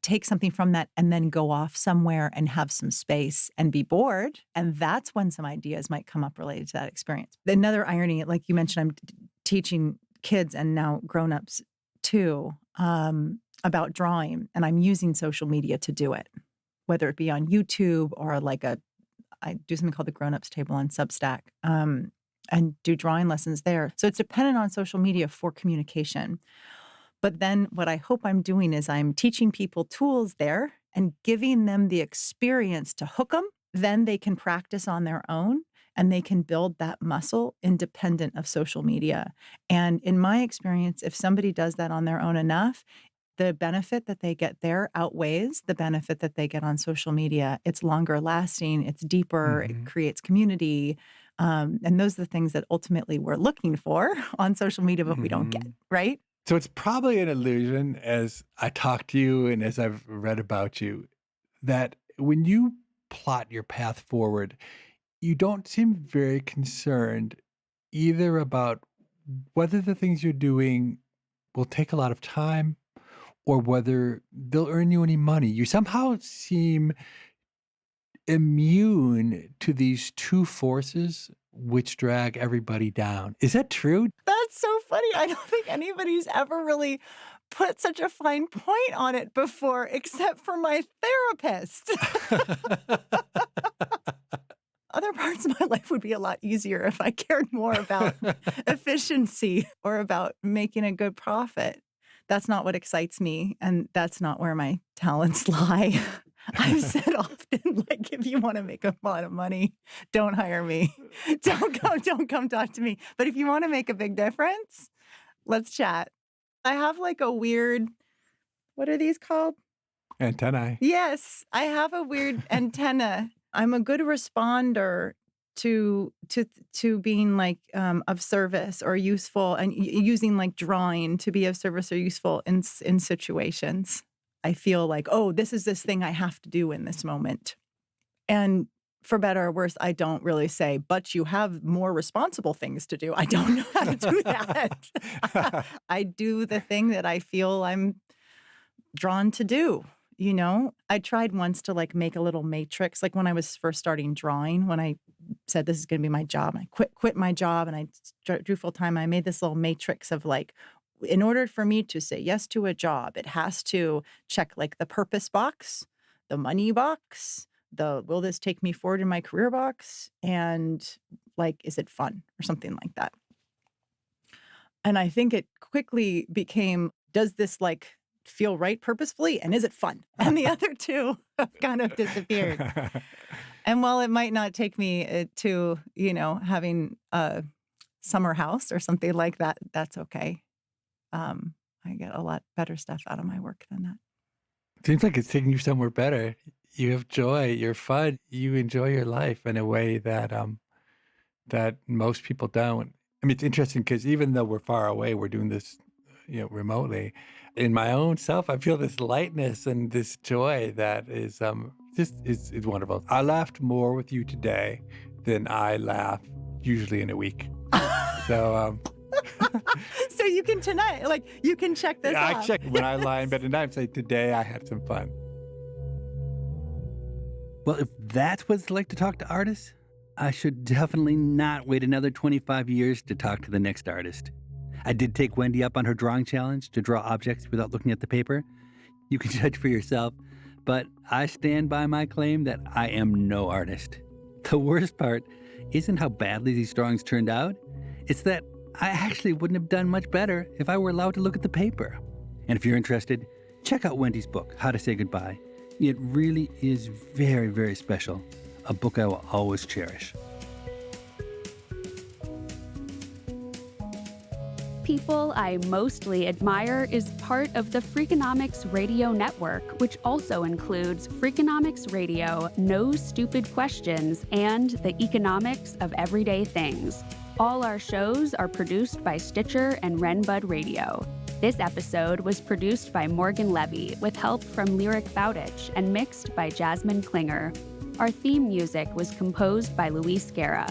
take something from that and then go off somewhere and have some space and be bored. And that's when some ideas might come up related to that experience. Another irony, like you mentioned, I'm teaching kids and now grownups too about drawing, and I'm using social media to do it, whether it be on YouTube or I do something called the Grownups Table on Substack, and do drawing lessons there. So it's dependent on social media for communication. But then what I hope I'm doing is I'm teaching people tools there and giving them the experience to hook them. Then they can practice on their own and they can build that muscle independent of social media. And in my experience, if somebody does that on their own enough, the benefit that they get there outweighs the benefit that they get on social media. It's longer lasting, it's deeper, Mm-hmm. it creates community. And those are the things that ultimately we're looking for on social media, but we don't get, right? So it's probably an illusion, as I talk to you and as I've read about you, that when you plot your path forward, you don't seem very concerned either about whether the things you're doing will take a lot of time or whether they'll earn you any money. You somehow seem immune to these two forces which drag everybody down. Is that true? That's so funny. I don't think anybody's ever really put such a fine point on it before, except for my therapist. Other parts of my life would be a lot easier if I cared more about efficiency or about making a good profit. That's not what excites me, and that's not where my talents lie. I've said often, like, if you want to make a lot of money, don't hire me. Don't come talk to me. But if you want to make a big difference, let's chat. I have like a weird, what are these called? Antennae. Yes, I have a weird antenna. I'm a good responder to being like of service or useful, and using like drawing to be of service or useful in situations. I feel like, oh, this is this thing I have to do in this moment. And for better or worse, I don't really say, but you have more responsible things to do. I don't know how to do that. I do the thing that I feel I'm drawn to do. You know, I tried once to like make a little matrix, like when I was first starting drawing, when I said this is going to be my job, and I quit my job and I drew full time. I made this little matrix of like, in order for me to say yes to a job, it has to check like the purpose box, the money box, the will this take me forward in my career box, and like, is it fun or something like that. And I think it quickly became, does this like feel right purposefully, and is it fun? And the other two have kind of disappeared. And while it might not take me to, you know, having a summer house or something like that, that's okay. I get a lot better stuff out of my work than that. Seems like it's taking you somewhere better. You have joy, you're fun, you enjoy your life in a way that that most people don't. I mean, it's interesting because even though we're far away, we're doing this, you know, remotely. In my own self, I feel this lightness and this joy that is just is wonderful. I laughed more with you today than I laugh usually in a week. So so you can tonight, like you can check this I off. check when I lie in bed at night and say, today I had some fun. Well, if that's what it's like to talk to artists, I should definitely not wait another 25 years to talk to the next artist. I did take Wendy up on her drawing challenge to draw objects without looking at the paper. You can judge for yourself, but I stand by my claim that I am no artist. The worst part isn't how badly these drawings turned out. It's that I actually wouldn't have done much better if I were allowed to look at the paper. And if you're interested, check out Wendy's book, How to Say Goodbye. It really is very, very special. A book I will always cherish. People I Mostly Admire is part of the Freakonomics Radio Network, which also includes Freakonomics Radio, No Stupid Questions, and The Economics of Everyday Things. All our shows are produced by Stitcher and Renbud Radio. This episode was produced by Morgan Levy with help from Lyric Bowditch and mixed by Jasmine Klinger. Our theme music was composed by Luis Guerra.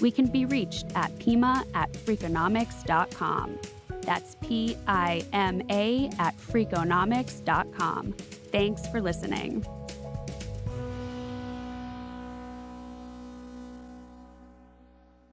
We can be reached at pima@freakonomics.com. That's PIMA@freakonomics.com. Thanks for listening.